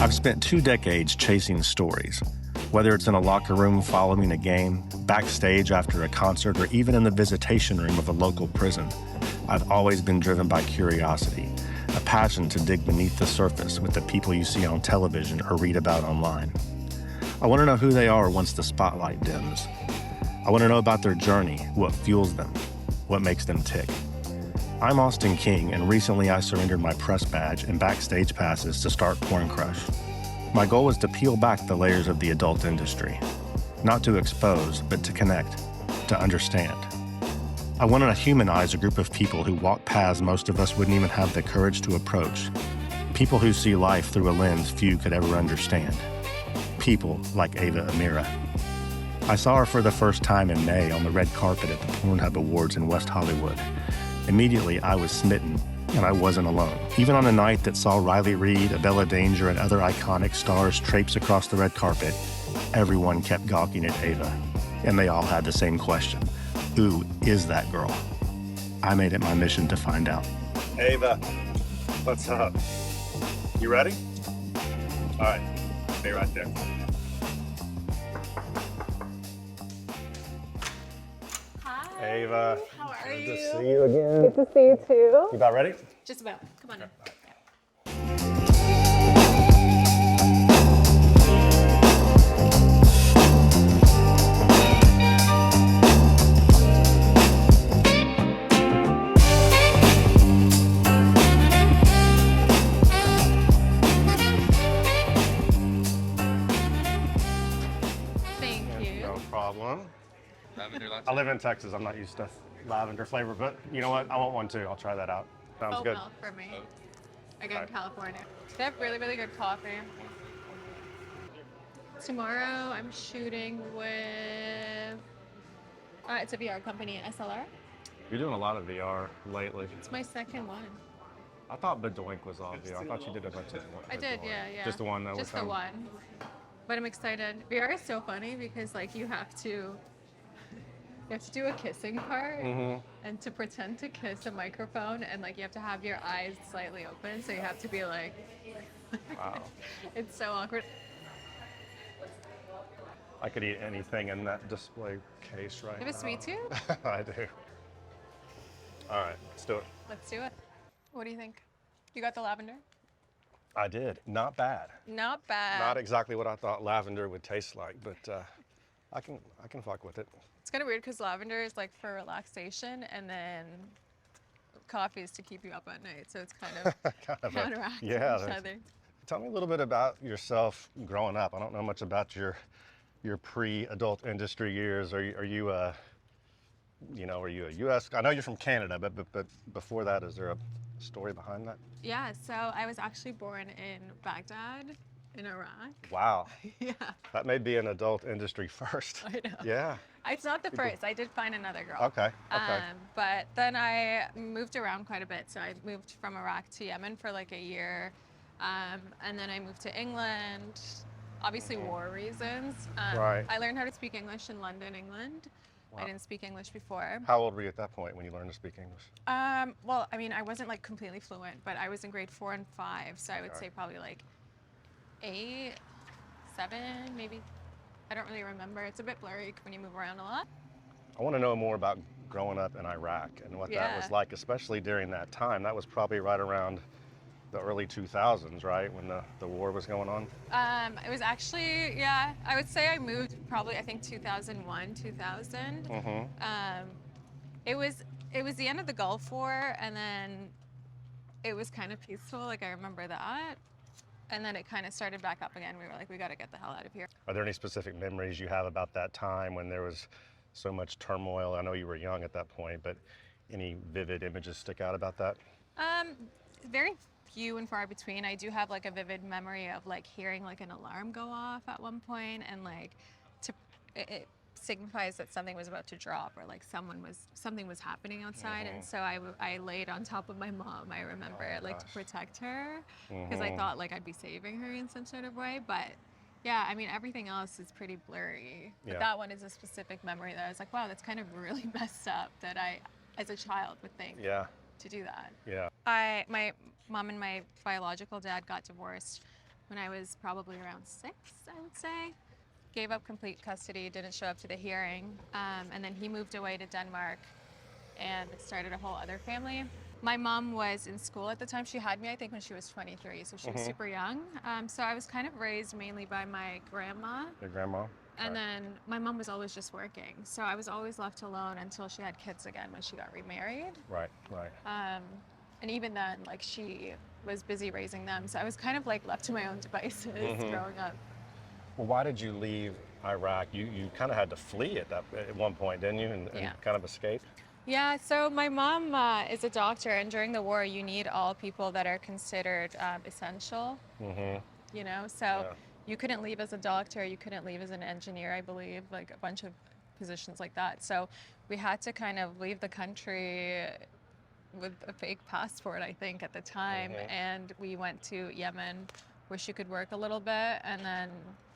I've spent 2 decades chasing stories, whether it's in a locker room following a game, backstage after a concert, or even in the visitation room of a local prison. I've always been driven by curiosity, a passion to dig beneath the surface with the people you see on television or read about online. I want to know who they are once the spotlight dims. I want to know about their journey, what fuels them, what makes them tick. I'm Austin King, and recently I surrendered my press badge and backstage passes to start Porn Crush. My goal was to peel back the layers of the adult industry, not to expose, but to connect, to understand. I wanted to humanize a group of people who walk paths most of us wouldn't even have the courage to approach. People who see life through a lens few could ever understand. People like Ava Amira. I saw her for the first time in May on the red carpet at the Pornhub Awards in West Hollywood. Immediately, I was smitten, and I wasn't alone. Even on a night that saw Riley Reid, Abella Danger, and other iconic stars traipse across the red carpet, everyone kept gawking at Ava, and they all had the same question. Who is that girl? I made it my mission to find out. Ava, what's up? You ready? All right, stay right there. Ava, how are good you? to see you again. Good to see you too. You about ready? Just about. Come on in. Thank you. No problem. I live in Texas. I'm not used to lavender flavor, but you know what? I want one too. I'll try that out. Sounds good. Milk for me. Again, right. California. They have really, really good coffee. Tomorrow I'm shooting with, it's a VR company, SLR. You're doing a lot of VR lately. It's my second one. I thought Bedoink was all VR. I thought you did a bunch of them. I did, yeah. Just the one though? Just the one. But I'm excited. VR is so funny because like you have to do a kissing part and to pretend to kiss a microphone, and like you have to have your eyes slightly open, so you have to be like, wow. It's so awkward. I could eat anything in that display case right now. You have a sweet tooth? I do. All right, let's do it. Let's do it. What do you think? You got the lavender? I did. Not bad. Not bad. Not exactly what I thought lavender would taste like, but I can fuck with it. It's kind of weird because lavender is like for relaxation, and then coffee is to keep you up at night. So it's kind of counteracting each other. Tell me a little bit about yourself growing up. I don't know much about your pre-adult industry years. Are you a U.S.? I know you're from Canada, but before that, is there a story behind that? Yeah. So I was actually born in Baghdad, in Iraq. Wow. Yeah. That may be an adult industry first. I know. Yeah. It's not the first. I did find another girl. Okay. But then I moved around quite a bit. So I moved from Iraq to Yemen for like a year. And then I moved to England, obviously war reasons. Right. I learned how to speak English in London, England. Wow. I didn't speak English before. How old were you at that point when you learned to speak English? Well, I mean, I wasn't like completely fluent, but I was in grade 4 and 5. So I would say probably like 8, 7, maybe. I don't really remember. It's a bit blurry when you move around a lot. I want to know more about growing up in Iraq and what that was like, especially during that time. That was probably right around the early 2000s, right, when the war was going on? It was actually, yeah, I would say I moved probably, I think 2001, 2000. It was the end of the Gulf War, and then it was kind of peaceful, like I remember that. And then it kind of started back up again. We were like, we got to get the hell out of here. Are there any specific memories you have about that time when there was so much turmoil? I know you were young at that point, but any vivid images stick out about that? Very few and far between. I do have like a vivid memory of like hearing like an alarm go off at one point, and like it signifies that something was about to drop, or like something was happening outside. And so I laid on top of my mom, I remember, to protect her, because I thought like I'd be saving her in some sort of way. But yeah, I mean, everything else is pretty blurry. But that one is a specific memory that I was like, wow, that's kind of really messed up that I, as a child, would think to do that. Yeah. My mom and my biological dad got divorced when I was probably around 6, I would say. Gave up complete custody, didn't show up to the hearing, and then he moved away to Denmark and started a whole other family. My mom was in school at the time. She had me, I think, when she was 23, so she was super young. So I was kind of raised mainly by my grandma. Your grandma? And then my mom was always just working. So I was always left alone until she had kids again when she got remarried. Right, right. And even then, like, she was busy raising them. So I was kind of like left to my own devices growing up. Well, why did you leave Iraq? You kind of had to flee at one point, didn't you? And kind of escape? Yeah, so my mom is a doctor, and during the war, you need all people that are considered essential. You know, so you couldn't leave as a doctor, you couldn't leave as an engineer, I believe, like a bunch of positions like that. So we had to kind of leave the country with a fake passport, I think, at the time, and we went to Yemen, where she could work a little bit, and then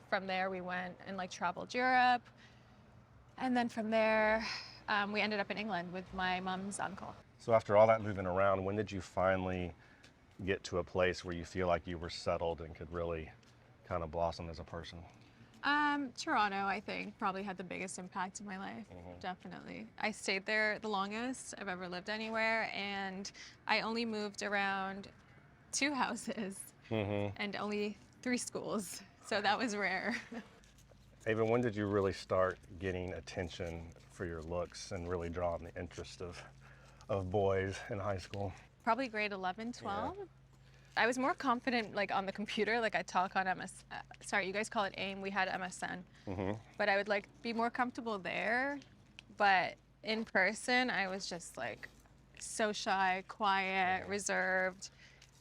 from there we went and like traveled Europe, and then from there we ended up in England with my mom's uncle. So after all that moving around, when did you finally get to a place where you feel like you were settled and could really kind of blossom as a person? Toronto, I think, probably had the biggest impact in my life, definitely. I stayed there the longest I've ever lived anywhere, and I only moved around 2 houses and only 3 schools, so that was rare. Ava, when did you really start getting attention for your looks and really drawing the interest of boys in high school? Probably grade 11, 12. Yeah. I was more confident like on the computer, like I talk on sorry, you guys call it AIM, we had MSN. But I would like be more comfortable there. But in person, I was just like so shy, quiet, reserved,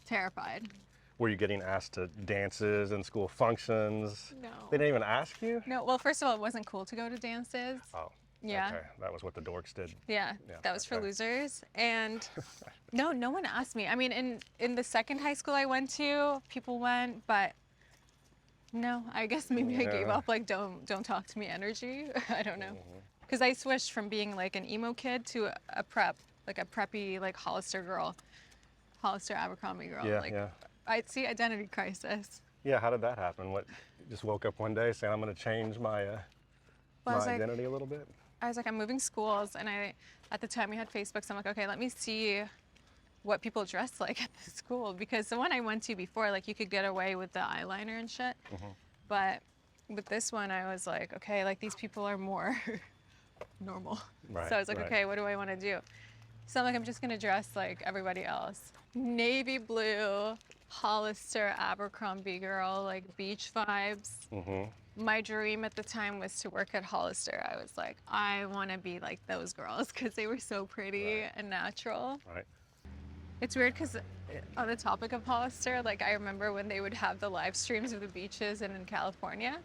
terrified. Were you getting asked to dances and school functions? No. They didn't even ask you? No, well, first of all, it wasn't cool to go to dances. Oh. Yeah. Okay, that was what the dorks did. Yeah, that was for losers. And no one asked me. I mean, in the second high school I went to, people went, but no, I guess maybe I gave up like don't talk to me energy. I don't know. Because I switched from being like an emo kid to a preppy like Hollister girl, Hollister Abercrombie girl. I'd see identity crisis. Yeah, how did that happen? What, just woke up one day saying I'm going to change my identity a little bit? I was like, I'm moving schools, and at the time we had Facebook, so I'm like, okay, let me see what people dress like at the school, because the one I went to before, like you could get away with the eyeliner and shit, but with this one I was like, okay, like these people are more normal. Right, so I was like, okay, what do I want to do? So I'm like, I'm just gonna dress like everybody else. Navy blue, Hollister, Abercrombie girl, like beach vibes. My dream at the time was to work at Hollister. I was like, I want to be like those girls because they were so pretty and natural. Right. It's weird because on the topic of Hollister, like I remember when they would have the live streams of the beaches in California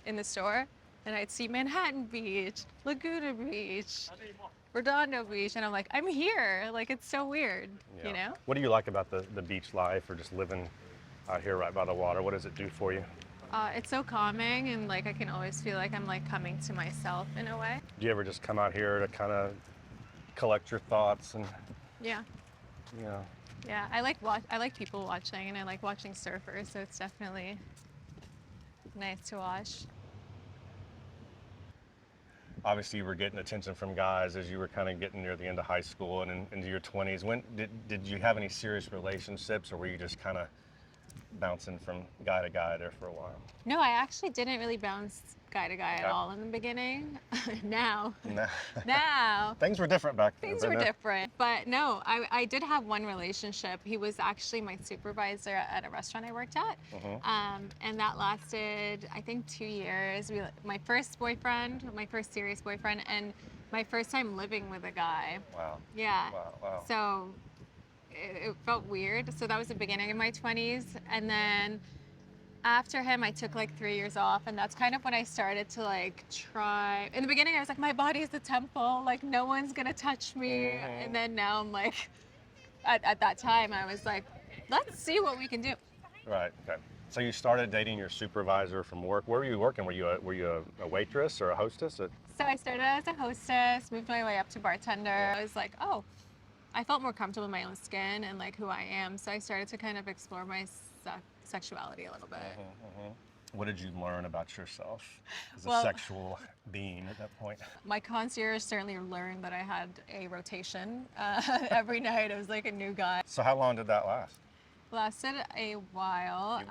in the store, and I'd see Manhattan Beach, Laguna Beach, Redondo Beach, and I'm like, I'm here. Like, it's so weird, you know? What do you like about the beach life or just living out here right by the water? What does it do for you? It's so calming, and like I can always feel like I'm like coming to myself in a way. Do you ever just come out here to kind of collect your thoughts and? Yeah. I like people watching, and I like watching surfers, so it's definitely nice to watch. Obviously, you were getting attention from guys as you were kind of getting near the end of high school and into your 20s. When did you have any serious relationships, or were you just kind of bouncing from guy to guy there for a while? No, I actually didn't really bounce guy to guy at all in the beginning. Now. Things were different back then. Things were different. But no, I did have one relationship. He was actually my supervisor at a restaurant I worked at. And that lasted, I think, 2 years. My first serious boyfriend, and my first time living with a guy. Wow. Yeah. Wow. So it felt weird. So that was the beginning of my 20s. And then after him, I took like 3 years off, and that's kind of when I started to like try. In the beginning, I was like, my body is the temple, like no one's gonna touch me. And then now I'm like, at that time, I was like, let's see what we can do. Right. Okay. So you started dating your supervisor from work. Where were you working? Were you a waitress or a hostess? So I started as a hostess, moved my way up to bartender. I was like, oh, I felt more comfortable in my own skin and like who I am. So I started to kind of explore sexuality a little bit. What did you learn about yourself as a Well- sexual being at that point? My concierge certainly learned that I had a rotation every night. It was like a new guy. So how long did that last? Lasted a while.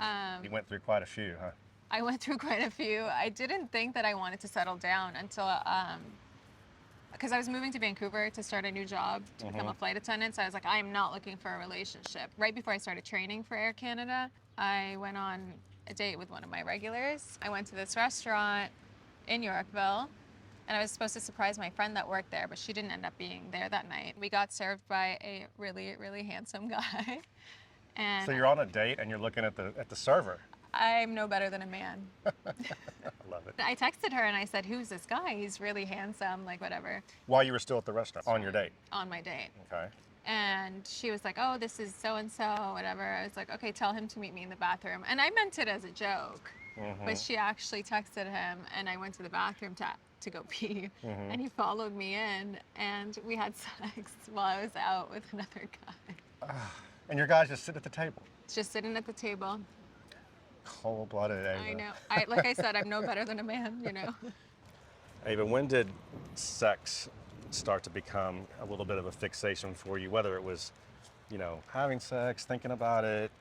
You went through quite a few, huh? I went through quite a few. I didn't think that I wanted to settle down until, because I was moving to Vancouver to start a new job to become a flight attendant. So I was like, I am not looking for a relationship. Right before I started training for Air Canada, I went on a date with one of my regulars. I went to this restaurant in Yorkville, and I was supposed to surprise my friend that worked there, but she didn't end up being there that night. We got served by a really, really handsome guy. And So you're on a date and you're looking at the server. I'm no better than a man. I love it. I texted her and I said, who's this guy? He's really handsome, like whatever, While you were still at the restaurant, on your date. on my date. Okay. And she was like, oh, this is so-and-so, whatever. I was like, okay, tell him to meet me in the bathroom. And I meant it as a joke, but she actually texted him and I went to the bathroom to go pee. And he followed me in and we had sex while I was out with another guy. And your guys just sit at the table. Just sitting at the table. Cold-blooded, Ava. I know. Like I said, I'm no better than a man, you know. Ava, when did sex start to become a little bit of a fixation for you? Whether it was, having sex, thinking about it,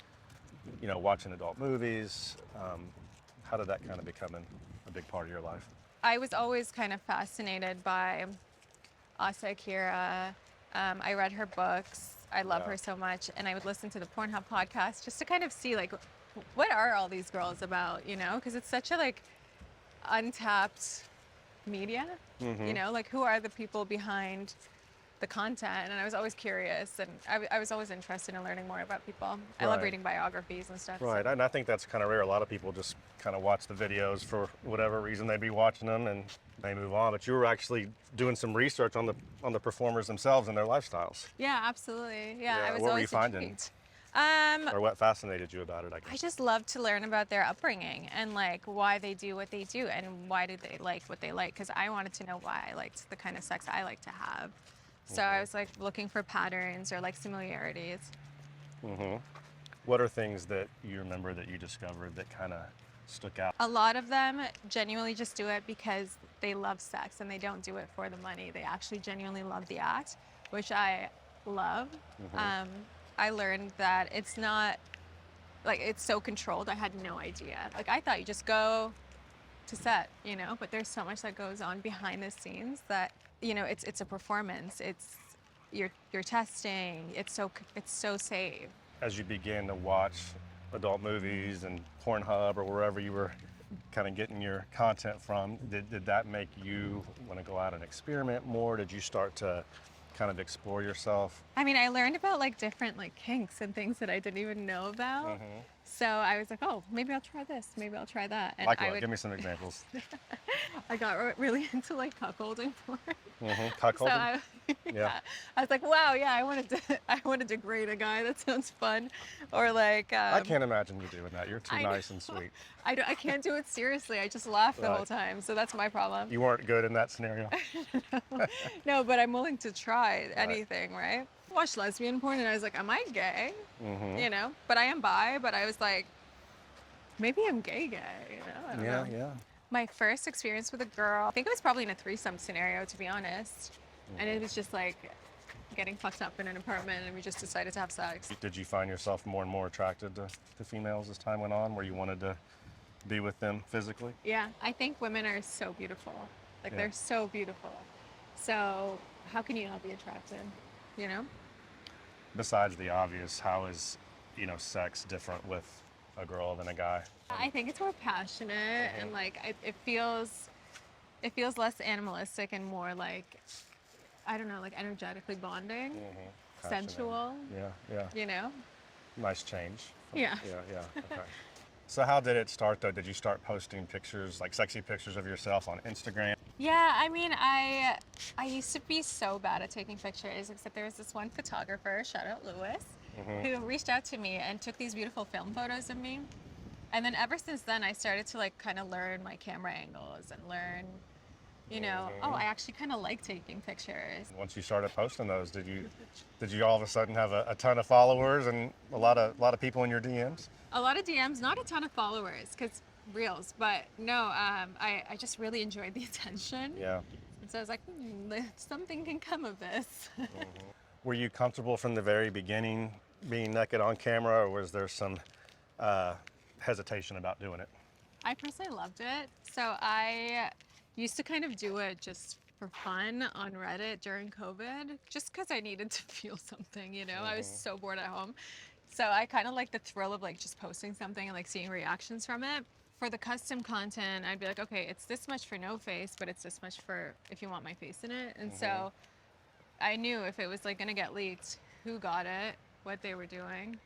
watching adult movies. How did that kind of become a big part of your life? I was always kind of fascinated by Asa Akira. I read her books. I love her so much. And I would listen to the Pornhub podcast just to kind of see, like, what are all these girls about, Because it's such a, untapped media, Like, who are the people behind the content? And I was always curious, and I was always interested in learning more about people. I love reading biographies and stuff. Right, and I think that's kind of rare. A lot of people just kind of watch the videos for whatever reason they'd be watching them, and they move on. But you were actually doing some research on the performers themselves and their lifestyles. Yeah, absolutely. Yeah, I was what were always you finding? intrigued. Or what fascinated you about it, I guess? I just love to learn about their upbringing and why they do what they do and why do they like what they like, because I wanted to know why I liked the kind of sex I like to have. So I was looking for patterns or similarities. What are things that you remember that you discovered that kind of stuck out? A lot of them genuinely just do it because they love sex and they don't do it for the money. They actually genuinely love the act, which I love. I learned that it's not it's so controlled. I had no idea. I thought you just go to set, but there's so much that goes on behind the scenes that, it's a performance. It's you're testing. It's so safe. As you began to watch adult movies and Pornhub or wherever you were kind of getting your content from, did that make you want to go out and experiment more? Did you start to kind of explore yourself? I mean, I learned about different kinks and things that I didn't even know about. So I was like, oh, maybe I'll try this, maybe I'll try that. And Give me some examples. I got really into cuckolding porn. Cuckolding? So I was like, wow, yeah, I want to degrade a guy. That sounds fun. Or I can't imagine you doing that. You're too nice and sweet. I can't do it seriously. I just laugh the whole time. So that's my problem. You weren't good in that scenario? No, but I'm willing to try anything, right? I watched lesbian porn and I was like, am I gay? But I am bi, but I was like, maybe I'm gay, I don't know. Yeah. My first experience with a girl, I think it was probably in a threesome scenario, to be honest. And it was just getting fucked up in an apartment and we just decided to have sex. Did you find yourself more and more attracted to females as time went on, where you wanted to be with them physically? Yeah, I think women are so beautiful. They're so beautiful. So how can you not be attracted, Besides the obvious, how is, sex different with a girl than a guy? I think it's more passionate and it feels less animalistic and more I don't know, energetically bonding, sensual. Yeah. Nice change. Yeah. Yeah. Okay. So how did it start though? Did you start posting pictures, sexy pictures of yourself on Instagram? Yeah, I mean, I used to be so bad at taking pictures, except there was this one photographer, shout out Lewis, who reached out to me and took these beautiful film photos of me. And then ever since then, I started to kind of learn my camera angles and learn You know, oh, I actually kind of like taking pictures. Once you started posting those, did you all of a sudden have a ton of followers and a lot of people in your DMs? A lot of DMs, not a ton of followers, because reels, but no, I just really enjoyed the attention. Yeah. And so I was like, something can come of this. Were you comfortable from the very beginning being naked on camera, or was there some hesitation about doing it? I personally loved it. So I used to kind of do it just for fun on Reddit during COVID, just because I needed to feel something, you know? I was so bored at home. So I kind of like the thrill of like just posting something and like seeing reactions from it. For the custom content, I'd be like, okay, it's this much for no face, but it's this much for if you want my face in it. And so I knew if it was like gonna get leaked, who got it, what they were doing.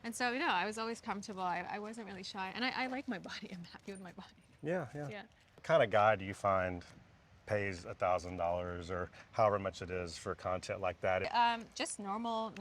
And so, you know, I was always comfortable. I wasn't really shy. And I like my body. I'm happy with my body. Yeah. Yeah. What kind of guy do you find pays $1,000 or however much it is for content like that? Just normal,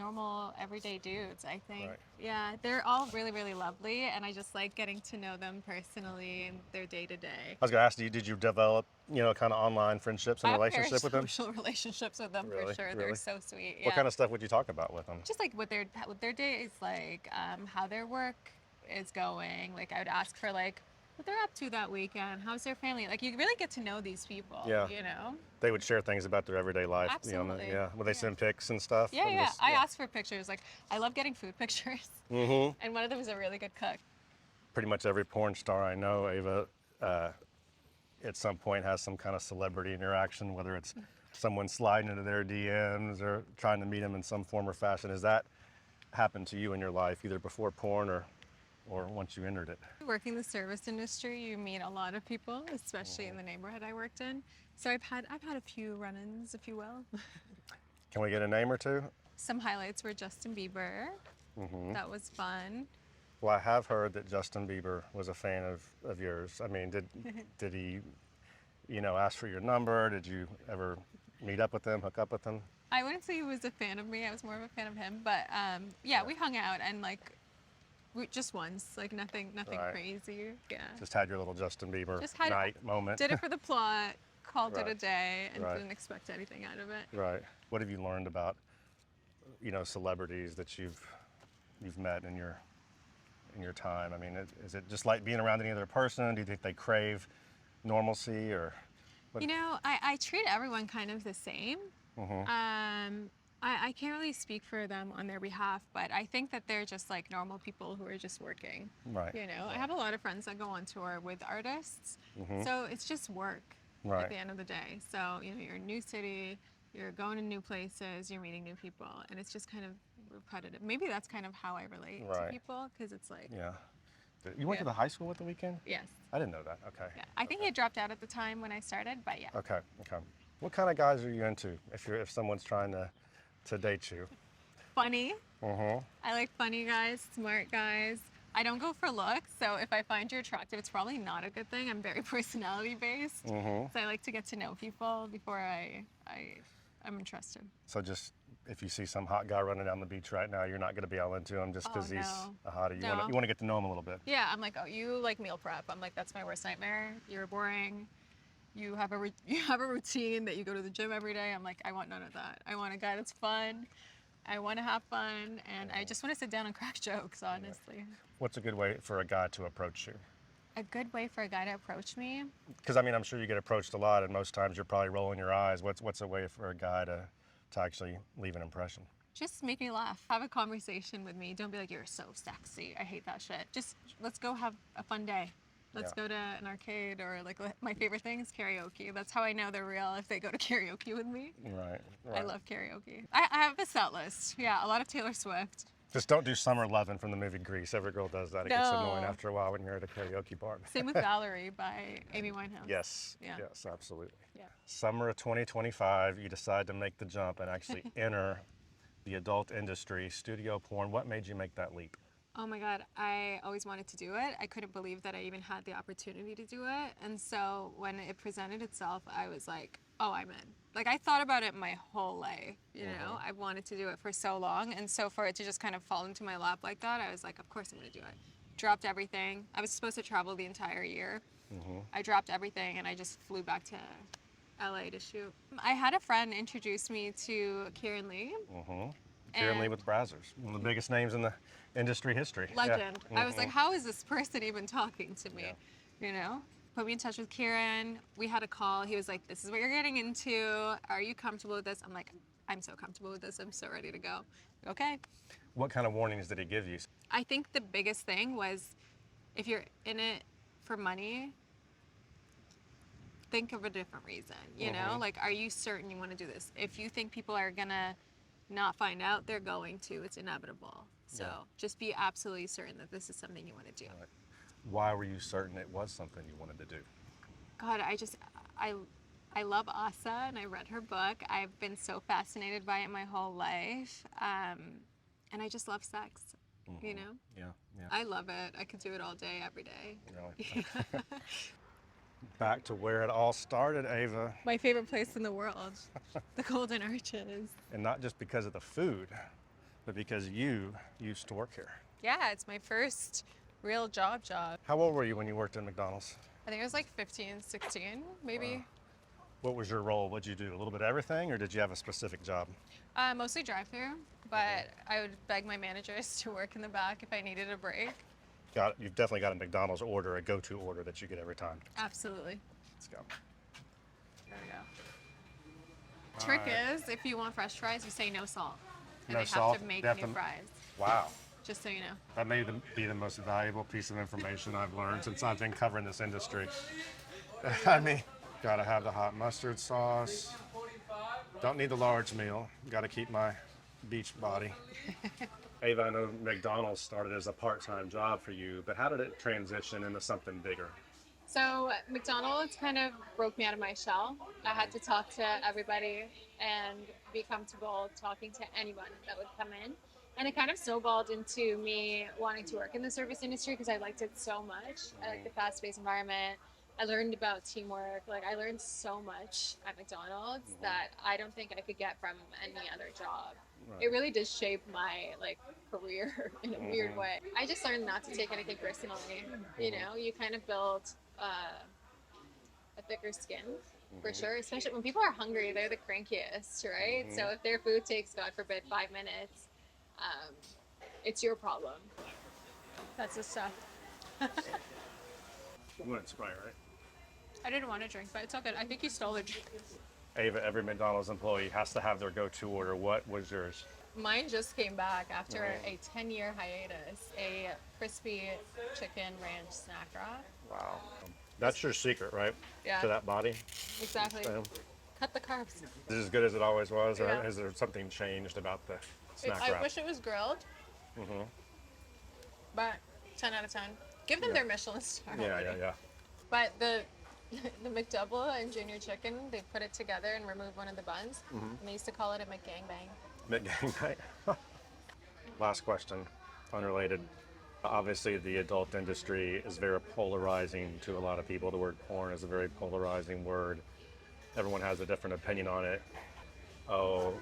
everyday dudes, I think. Right. Yeah, they're all really, really lovely, and I just like getting to know them personally and their day to day. I was gonna ask you, did you develop, kind of online friendships and I have relationship with them? social relationships with them Really? for sure. Really? They're so sweet. Yeah. What kind of stuff would you talk about with them? Just like what their day is like, how their work is going. Like I would ask for like what they're up to that weekend. How's their family? Like you really get to know these people. Yeah. You know. They would share things about their everyday life. Absolutely. Yeah. Would they send pics and stuff? Yeah, And yeah. just- I ask for pictures. Like I love getting food pictures. And one of them is a really good cook. Pretty much every porn star I know, Ava, at some point has some kind of celebrity interaction, whether it's someone sliding into their DMs or trying to meet them in some form or fashion. Has that happened to you in your life, either before porn or once you entered it? Working the service industry, you meet a lot of people, especially in the neighborhood I worked in. So I've had a few run-ins, if you will. Can we get a name or two? Some highlights were Justin Bieber. That was fun. Well, I have heard that Justin Bieber was a fan of yours. I mean, did he, ask for your number? Did you ever meet up with him, hook up with him? I wouldn't say he was a fan of me. I was more of a fan of him. But yeah, we hung out and like just once, like nothing Right. crazy. Yeah. Just had your little Justin Bieber Just had- night moment. Did it for the plot, called it a Right. day, and Right. didn't expect anything out of it. Right. What have you learned about, celebrities that you've met in your time? I mean, is it just like being around any other person? Do you think they crave normalcy or? You know, I treat everyone kind of the same. I can't really speak for them on their behalf, but I think that they're just like normal people who are just working. Right. You know, I have a lot of friends that go on tour with artists, so it's just work Right. at the end of the day. So, you know, you're in a new city, you're going to new places, you're meeting new people, and it's just kind of repetitive. Maybe that's kind of how I relate to Right. people, because it's like, Yeah. You went to Yeah. the high school with the Weeknd? yes. I didn't know that. Okay. Yeah. I think he had dropped out at the time when I started, but yeah. Okay. What kind of guys are you into if someone's trying to date you? Funny. I like funny guys, smart guys. I don't go for looks, so if I find you attractive, it's probably not a good thing. I'm very personality based, so I like to get to know people before I'm interested. So just if you see some hot guy running down the beach right now, you're not going to be all into him just because he's no. a hottie. You No. want to get to know him a little bit. Yeah, I'm like, oh, you like meal prep. I'm like, that's my worst nightmare. You're boring. You have a routine that you go to the gym every day. I'm like, I want none of that. I want a guy that's fun. I want to have fun, and I just want to sit down and crack jokes, honestly. What's a good way for a guy to approach you? A good way for a guy to approach me? Because I mean, I'm sure you get approached a lot, and most times you're probably rolling your eyes. What's a way for a guy to actually leave an impression? Just make me laugh. Have a conversation with me. Don't be like, you're so sexy. I hate that shit. Just let's go have a fun day. Let's Yeah. go to an arcade, or like my favorite thing is karaoke. That's how I know they're real, if they go to karaoke with me. Right. I love karaoke. I have a set list. Yeah, a lot of Taylor Swift. Just don't do Summer Lovin' from the movie Grease. Every girl does that. It gets No. annoying after a while when you're at a karaoke bar. Same with Valerie by Amy Winehouse. Yes. Yeah. Yes, absolutely. Yeah. Summer of 2025, you decide to make the jump and actually enter the adult industry, studio porn. What made you make that leap? Oh my God, I always wanted to do it. I couldn't believe that I even had the opportunity to do it. And so when it presented itself, I was like, oh, I'm in. Like I thought about it my whole life, you know? I wanted to do it for so long. And so for it to just kind of fall into my lap like that, I was like, of course I'm gonna do it. Dropped everything. I was supposed to travel the entire year. I dropped everything and I just flew back to LA to shoot. I had a friend introduce me to Kieran Lee. Kieran Lee with Brazzers, one of the biggest names in the industry history. Legend. I was like, how is this person even talking to me? Yeah. You know? Put me in touch with Kieran. We had a call. He was like, this is what you're getting into. Are you comfortable with this? I'm like, I'm so comfortable with this. I'm so ready to go. Okay. What kind of warnings did he give you? I think the biggest thing was, if you're in it for money, think of a different reason, you know? Like, are you certain you want to do this? If you think people are gonna not find out, they're going to. It's inevitable. So just be absolutely certain that this is something you want to do. Right. Why were you certain it was something you wanted to do? God, I love Asa, and I read her book. I've been so fascinated by it my whole life. And I just love sex, you know? Yeah. I love it. I could do it all day, every day. Really? Back to where it all started, Ava. My favorite place in the world, the Golden Arches. And not just because of the food, but because you used to work here. Yeah, it's my first real job. How old were you when you worked at McDonald's? I think it was like 15, 16, maybe. What was your role? What'd you do? A little bit of everything, or did you have a specific job? Mostly drive-through, but I would beg my managers to work in the back if I needed a break. You've definitely got a McDonald's order, a go-to order that you get every time. Absolutely. Let's go. There we go. Trick is, if you want fresh fries, you say no salt. And No they salt? have to make They have new to- fries, Wow. just so you know. That may be the most valuable piece of information I've learned since I've been covering this industry. I mean, gotta have the hot mustard sauce. Don't need the large meal. Gotta keep my beach body. Ava, I know McDonald's started as a part-time job for you, but how did it transition into something bigger? So McDonald's kind of broke me out of my shell. I had to talk to everybody and be comfortable talking to anyone that would come in. And it kind of snowballed into me wanting to work in the service industry because I liked it so much. I like the fast-paced environment. I learned about teamwork. Like, I learned so much at McDonald's that I don't think I could get from any other job. Right. It really did shape my career in a weird way. I just learned not to take anything personally. You know, you kind of build a thicker skin, for sure. Especially when people are hungry, they're the crankiest, right? So if their food takes, God forbid, 5 minutes, it's your problem. That's the stuff. You wanted Sprite, right? I didn't want to drink, but it's all good. I think you stole the drink. Ava, every McDonald's employee has to have their go-to order. What was yours? Mine just came back after a 10-year hiatus. A crispy chicken ranch snack wrap. Wow. That's your secret, right? Yeah. To that body? Exactly. So, Cut the carbs. is it as good as it always was, or Yeah. has there something changed about the snack I wrap? wish it was grilled. But 10 out of 10. Give them their Michelin star. Yeah. But the McDouble and Junior Chicken, they put it together and removed one of the buns. And they used to call it a McGangbang. McGangbang. Last question, unrelated. Obviously, the adult industry is very polarizing to a lot of people. The word porn is a very polarizing word. Everyone has a different opinion on it. Oh,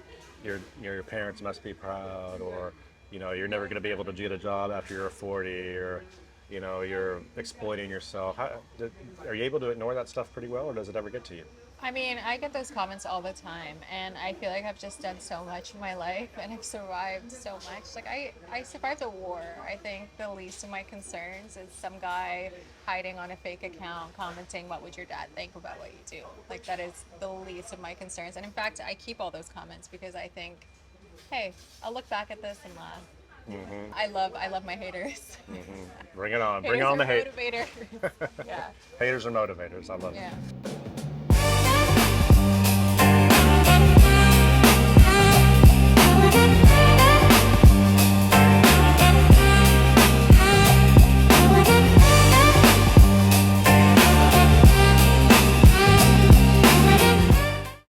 your parents must be proud, or you're never going to be able to get a job after you're 40, or you're exploiting yourself. Are you able to ignore that stuff pretty well, or does it ever get to you? I mean, I get those comments all the time, and I feel like I've just done so much in my life, and I've survived so much. Like, I survived a war. I think the least of my concerns is some guy hiding on a fake account commenting, what would your dad think about what you do? Like, that is the least of my concerns. And in fact, I keep all those comments because I think, hey, I'll look back at this and laugh. I love my haters. Bring it on. Bring Haters on the are hate. motivators. Yeah. Haters are motivators. I love it. Yeah.